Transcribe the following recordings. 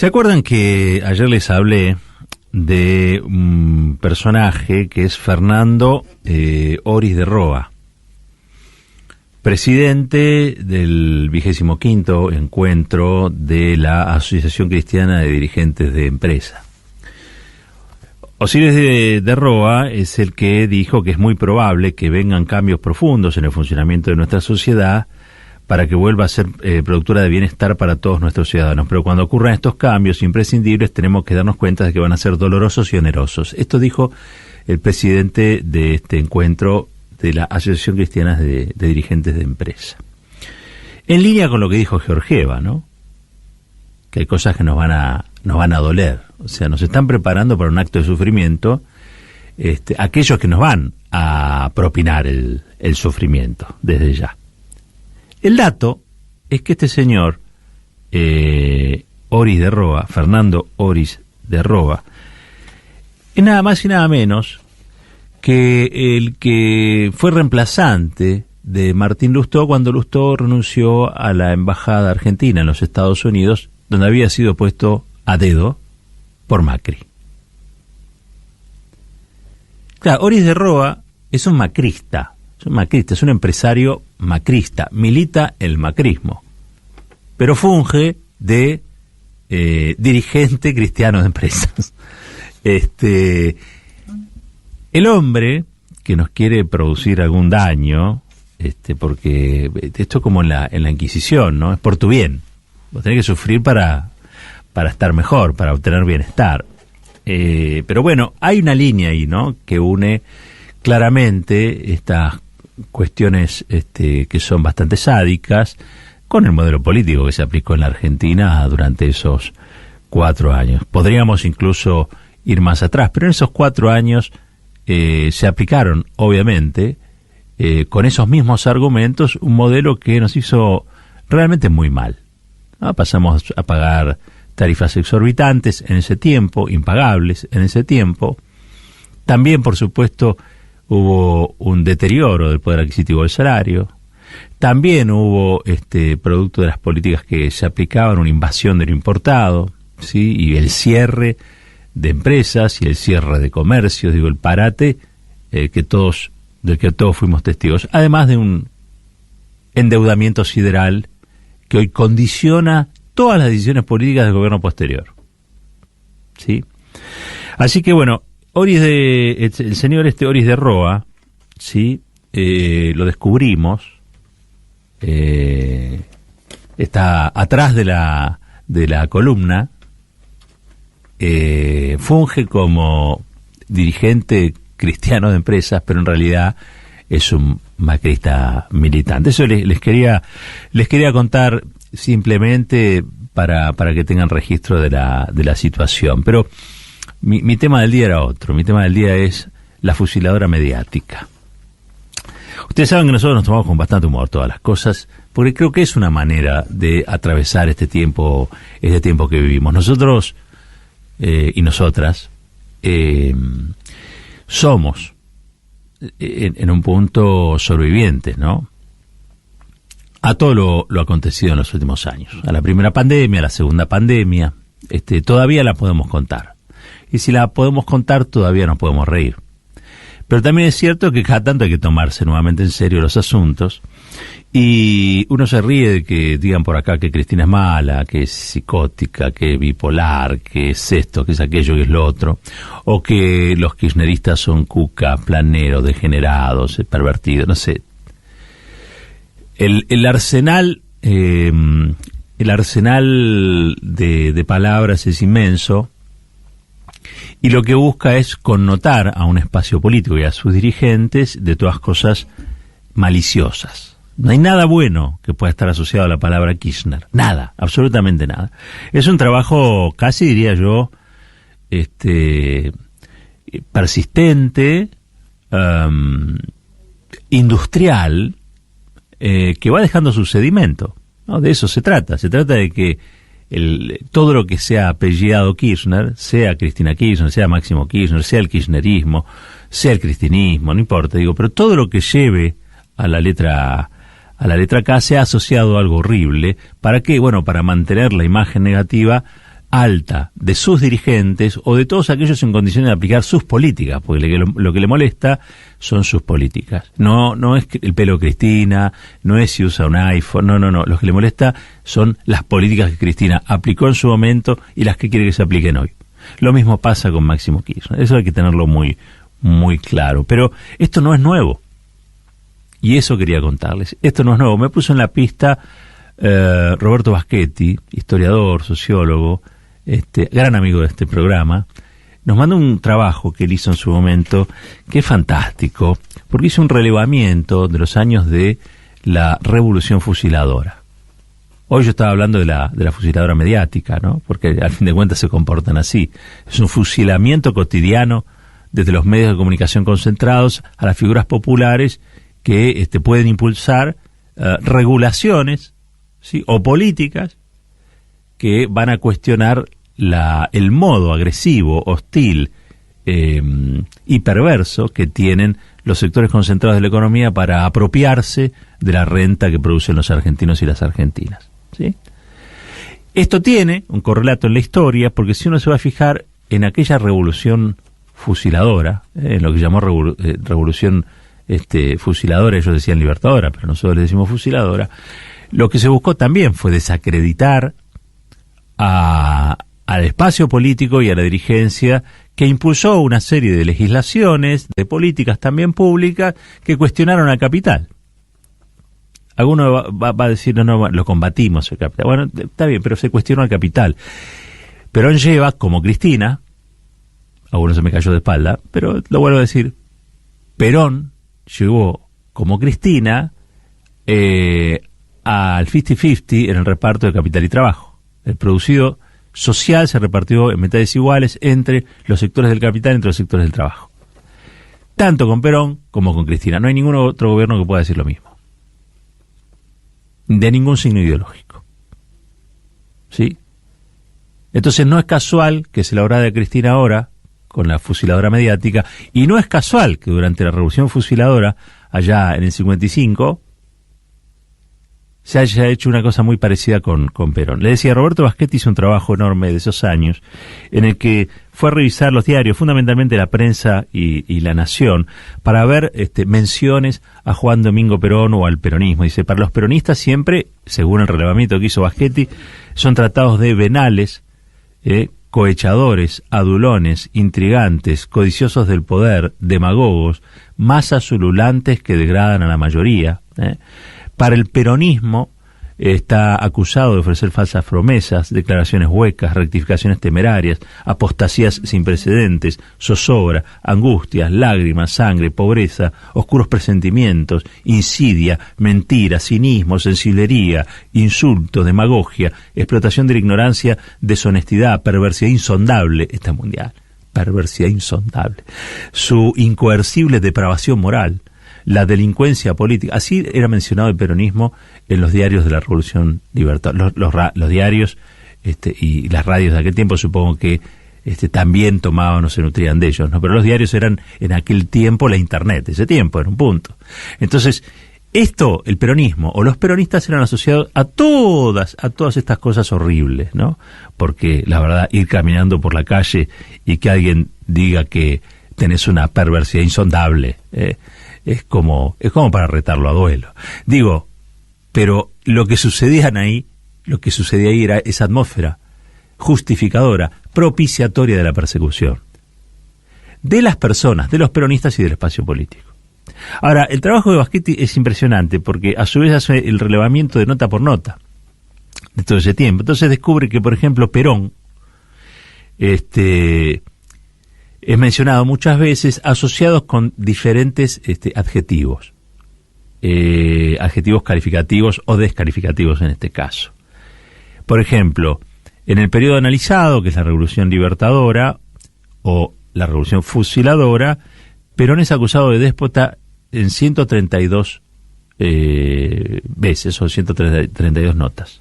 ¿Se acuerdan que ayer les hablé de un personaje que es Fernando Oris de Roa, presidente del 25º encuentro de la Asociación Cristiana de Dirigentes de Empresa? Osiris de Roa es el que dijo que es muy probable que vengan cambios profundos en el funcionamiento de nuestra sociedad para que vuelva a ser productora de bienestar para todos nuestros ciudadanos. Pero cuando ocurran estos cambios imprescindibles tenemos que darnos cuenta de que van a ser dolorosos y onerosos. Esto dijo el presidente de este encuentro de la Asociación Cristiana de Dirigentes de Empresa. En línea con lo que dijo Georgieva, ¿no? Que hay cosas que nos van a doler. O sea, nos están preparando para un acto de sufrimiento aquellos que nos van a propinar el sufrimiento desde ya. El dato es que este señor, Oris de Roa, Fernando Oris de Roa, es nada más y nada menos que el que fue reemplazante de Martín Lustó cuando Lustó renunció a la embajada argentina en los Estados Unidos, donde había sido puesto a dedo por Macri. Claro, Oris de Roa es un macrista. Es un empresario macrista, milita el macrismo, pero funge de dirigente cristiano de empresas. El hombre que nos quiere producir algún daño, porque esto es como en la Inquisición, ¿no? Es por tu bien. Vos tenés que sufrir para estar mejor, para obtener bienestar. Pero bueno, hay una línea ahí, ¿no? Que une claramente estas cuestiones que son bastante sádicas con el modelo político que se aplicó en la Argentina durante esos 4 años. Podríamos incluso ir más atrás, pero en esos 4 años se aplicaron, obviamente, con esos mismos argumentos, un modelo que nos hizo realmente muy mal, ¿no? Pasamos a pagar tarifas exorbitantes en ese tiempo, impagables en ese tiempo. También, por supuesto, hubo un deterioro del poder adquisitivo del salario. También hubo, producto de las políticas que se aplicaban, una invasión de lo importado, ¿sí? Y el cierre de empresas y el cierre de comercios, el parate del que todos fuimos testigos. Además de un endeudamiento sideral que hoy condiciona todas las decisiones políticas del gobierno posterior, ¿sí? Así que bueno, el señor Oris de Roa, ¿sí? Lo descubrimos, está atrás de la columna, funge como dirigente cristiano de empresas, pero en realidad es un macrista militante. Eso les quería contar simplemente para que tengan registro de la situación. Pero mi tema del día era otro. Mi tema del día es la fusiladora mediática. Ustedes saben que nosotros nos tomamos con bastante humor todas las cosas, porque creo que es una manera de atravesar este tiempo que vivimos. Nosotros y nosotras somos en un punto sobrevivientes, ¿no? A todo lo acontecido en los últimos años. A la primera pandemia, a la segunda pandemia, todavía la podemos contar. Y si la podemos contar, todavía nos podemos reír. Pero también es cierto que cada tanto hay que tomarse nuevamente en serio los asuntos. Y uno se ríe de que digan por acá que Cristina es mala, que es psicótica, que es bipolar, que es esto, que es aquello, que es lo otro. O que los kirchneristas son cucas, planeros, degenerados, pervertidos, no sé. El arsenal de palabras es inmenso. Y lo que busca es connotar a un espacio político y a sus dirigentes de todas cosas maliciosas. No hay nada bueno que pueda estar asociado a la palabra Kirchner. Nada, absolutamente nada. Es un trabajo casi, diría yo, persistente, industrial, que va dejando su sedimento, ¿no? De eso se trata. Se trata de que todo lo que sea apellidado Kirchner, sea Cristina Kirchner, sea Máximo Kirchner, sea el kirchnerismo, sea el cristinismo, no importa, pero todo lo que lleve a la letra K sea asociado a algo horrible. ¿Para qué? Bueno, para mantener la imagen negativa alta de sus dirigentes o de todos aquellos en condiciones de aplicar sus políticas, porque lo que le molesta son sus políticas. No es el pelo de Cristina, no es si usa un iPhone, no. Lo que le molesta son las políticas que Cristina aplicó en su momento y las que quiere que se apliquen hoy. Lo mismo pasa con Máximo Kirchner. Eso hay que tenerlo muy, muy claro. Pero esto no es nuevo. Y eso quería contarles. Esto no es nuevo. Me puso en la pista Roberto Baschetti, historiador, sociólogo, gran amigo de este programa. Nos mandó un trabajo que él hizo en su momento, que es fantástico, porque hizo un relevamiento de los años de la revolución fusiladora. Hoy yo estaba hablando de la fusiladora mediática, ¿no? Porque al fin de cuentas se comportan así. Es un fusilamiento cotidiano desde los medios de comunicación concentrados a las figuras populares que pueden impulsar regulaciones, ¿sí?, o políticas que van a cuestionar el modo agresivo, hostil y perverso que tienen los sectores concentrados de la economía para apropiarse de la renta que producen los argentinos y las argentinas, ¿sí? Esto tiene un correlato en la historia, porque si uno se va a fijar en aquella revolución fusiladora, en lo que llamó revolución fusiladora, ellos decían libertadora, pero nosotros le decimos fusiladora, lo que se buscó también fue desacreditar al espacio político y a la dirigencia, que impulsó una serie de legislaciones, de políticas también públicas, que cuestionaron al capital. Alguno va a decir, no, lo combatimos el capital. Bueno, está bien, pero se cuestionó al capital. Perón lleva, como Cristina, alguno se me cayó de espalda, pero lo vuelvo a decir, Perón llevó, como Cristina, al 50-50 en el reparto de capital y trabajo. El producido social se repartió en mitades iguales entre los sectores del capital y entre los sectores del trabajo. Tanto con Perón como con Cristina. No hay ningún otro gobierno que pueda decir lo mismo. De ningún signo ideológico. ¿Sí? Entonces no es casual que se la hora de Cristina ahora, con la fusiladora mediática, y no es casual que durante la revolución fusiladora, allá en el 55, se haya hecho una cosa muy parecida con Perón. Le decía, Roberto Baschetti hizo un trabajo enorme de esos años, en el que fue a revisar los diarios, fundamentalmente la prensa y La Nación, para ver menciones a Juan Domingo Perón o al peronismo. Dice, para los peronistas siempre, según el relevamiento que hizo Baschetti, son tratados de venales, cohechadores, adulones, intrigantes, codiciosos del poder, demagogos, masas ululantes que degradan a la mayoría. Para el peronismo está acusado de ofrecer falsas promesas, declaraciones huecas, rectificaciones temerarias, apostasías sin precedentes, zozobra, angustias, lágrimas, sangre, pobreza, oscuros presentimientos, insidia, mentira, cinismo, sensiblería, insulto, demagogia, explotación de la ignorancia, deshonestidad, perversidad insondable, esta mundial, perversidad insondable, su incoercible depravación moral, la delincuencia política. Así era mencionado el peronismo en los diarios de la Revolución Libertadora. Los diarios y las radios de aquel tiempo supongo que también tomaban o se nutrían de ellos, ¿no? Pero los diarios eran en aquel tiempo la internet, ese tiempo era un punto. Entonces, el peronismo o los peronistas eran asociados a todas estas cosas horribles, ¿no? Porque la verdad, ir caminando por la calle y que alguien diga que tenés una perversidad insondable, es como para retarlo a duelo. Digo, pero lo que sucedía ahí era esa atmósfera justificadora, propiciatoria de la persecución de las personas, de los peronistas y del espacio político. Ahora, el trabajo de Baschetti es impresionante porque a su vez hace el relevamiento de nota por nota de todo ese tiempo. Entonces descubre que, por ejemplo, Perón es mencionado muchas veces asociados con diferentes adjetivos, adjetivos calificativos o descalificativos en este caso. Por ejemplo, en el periodo analizado, que es la Revolución Libertadora o la Revolución Fusiladora, Perón es acusado de déspota en 132 veces o 132 notas,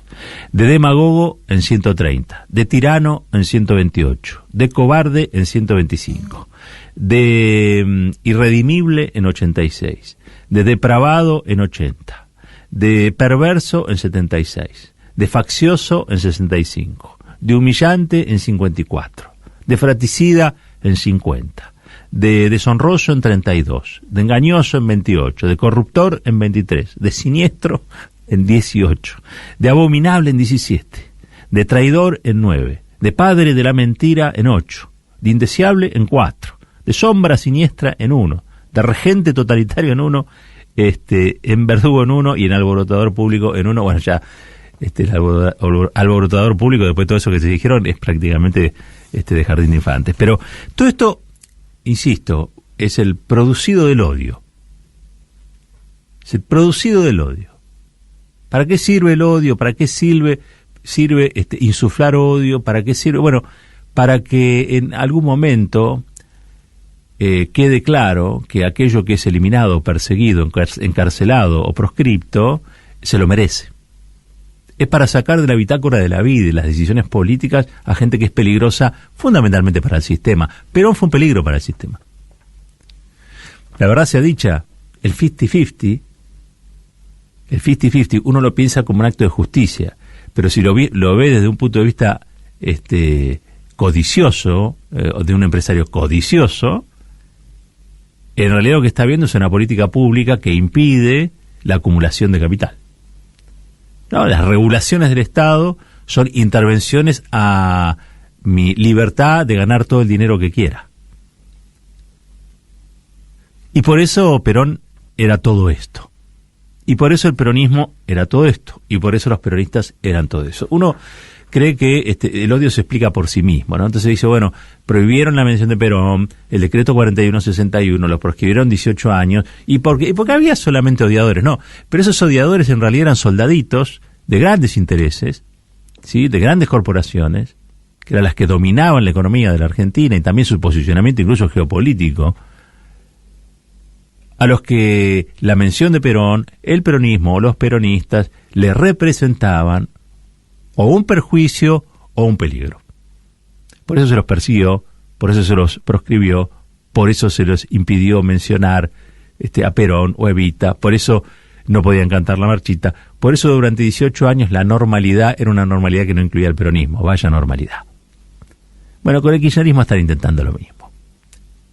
de demagogo en 130, de tirano en 128, de cobarde en 125, de irredimible en 86, de depravado en 80, de perverso en 76, de faccioso en 65, de humillante en 54, de fratricida en 50, de deshonroso en 32, de engañoso en 28, de corruptor en 23, de siniestro en 18, de abominable en 17, de traidor en 9, de padre de la mentira en 8, de indeseable en 4, de sombra siniestra en 1, de regente totalitario en 1, en verdugo en 1 y en alborotador público en 1. Bueno, ya el alborotador público, después de todo eso que se dijeron, es prácticamente de jardín de infantes. Pero todo esto, insisto, es el producido del odio. Es el producido del odio. ¿Para qué sirve el odio? ¿Para qué sirve insuflar odio? ¿Para qué sirve? Bueno, para que en algún momento quede claro que aquello que es eliminado, perseguido, encarcelado o proscripto, se lo merece. Es para sacar de la bitácora de la vida y las decisiones políticas a gente que es peligrosa fundamentalmente para el sistema. Perón fue un peligro para el sistema. La verdad sea dicha, el 50-50, uno lo piensa como un acto de justicia, pero si lo ve desde un punto de vista codicioso, o de un empresario codicioso, en realidad lo que está viendo es una política pública que impide la acumulación de capital. No, las regulaciones del Estado son intervenciones a mi libertad de ganar todo el dinero que quiera. Y por eso Perón era todo esto. Y por eso el peronismo era todo esto. Y por eso los peronistas eran todo eso. Uno cree que el odio se explica por sí mismo, ¿no? Entonces dice, bueno, prohibieron la mención de Perón, el decreto 4161, lo proscribieron 18 años, y porque había solamente odiadores, no, pero esos odiadores en realidad eran soldaditos de grandes intereses, ¿sí?, de grandes corporaciones, que eran las que dominaban la economía de la Argentina y también su posicionamiento incluso geopolítico, a los que la mención de Perón, el peronismo o los peronistas le representaban o un perjuicio o un peligro. Por eso se los persiguió, por eso se los proscribió, por eso se los impidió mencionar a Perón o Evita, por eso no podían cantar la marchita, por eso durante 18 años la normalidad era una normalidad que no incluía el peronismo, vaya normalidad. Bueno, con el kirchnerismo están intentando lo mismo.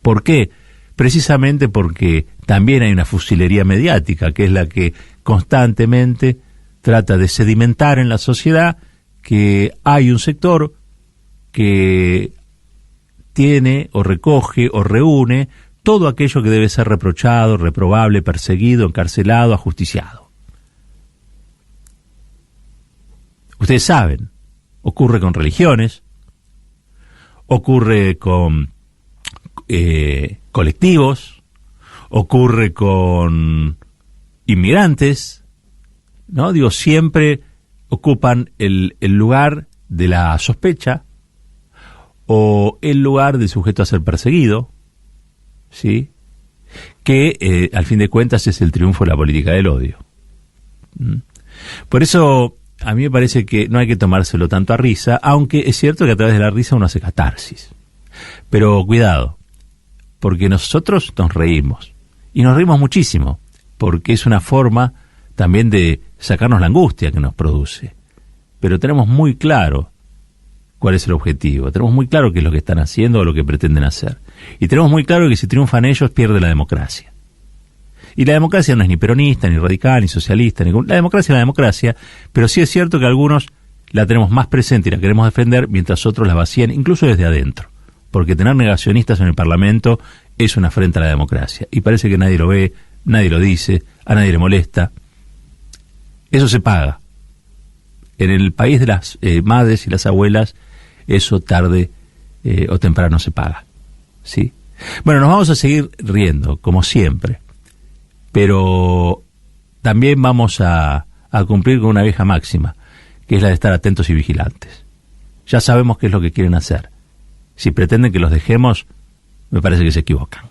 ¿Por qué? Precisamente porque también hay una fusilería mediática, que es la que constantemente trata de sedimentar en la sociedad que hay un sector que tiene o recoge o reúne todo aquello que debe ser reprochado, reprobable, perseguido, encarcelado, ajusticiado. Ustedes saben, ocurre con religiones, ocurre con colectivos, ocurre con inmigrantes, ¿no? Digo, siempre ocupan el lugar de la sospecha o el lugar del sujeto a ser perseguido, ¿sí?, que al fin de cuentas es el triunfo de la política del odio. Por eso a mí me parece que no hay que tomárselo tanto a risa, aunque es cierto que a través de la risa uno hace catarsis. Pero cuidado, porque nosotros nos reímos, y nos reímos muchísimo, porque es una forma también de sacarnos la angustia que nos produce. Pero tenemos muy claro cuál es el objetivo, tenemos muy claro qué es lo que están haciendo o lo que pretenden hacer. Y tenemos muy claro que si triunfan ellos, pierde la democracia. Y la democracia no es ni peronista, ni radical, ni socialista, la democracia es la democracia, pero sí es cierto que algunos la tenemos más presente y la queremos defender, mientras otros la vacían, incluso desde adentro. Porque tener negacionistas en el Parlamento es una afrenta a la democracia. Y parece que nadie lo ve, nadie lo dice, a nadie le molesta. Eso se paga. En el país de las madres y las abuelas, eso tarde o temprano se paga, ¿sí? Bueno, nos vamos a seguir riendo, como siempre, pero también vamos a cumplir con una vieja máxima, que es la de estar atentos y vigilantes. Ya sabemos qué es lo que quieren hacer. Si pretenden que los dejemos, me parece que se equivocan.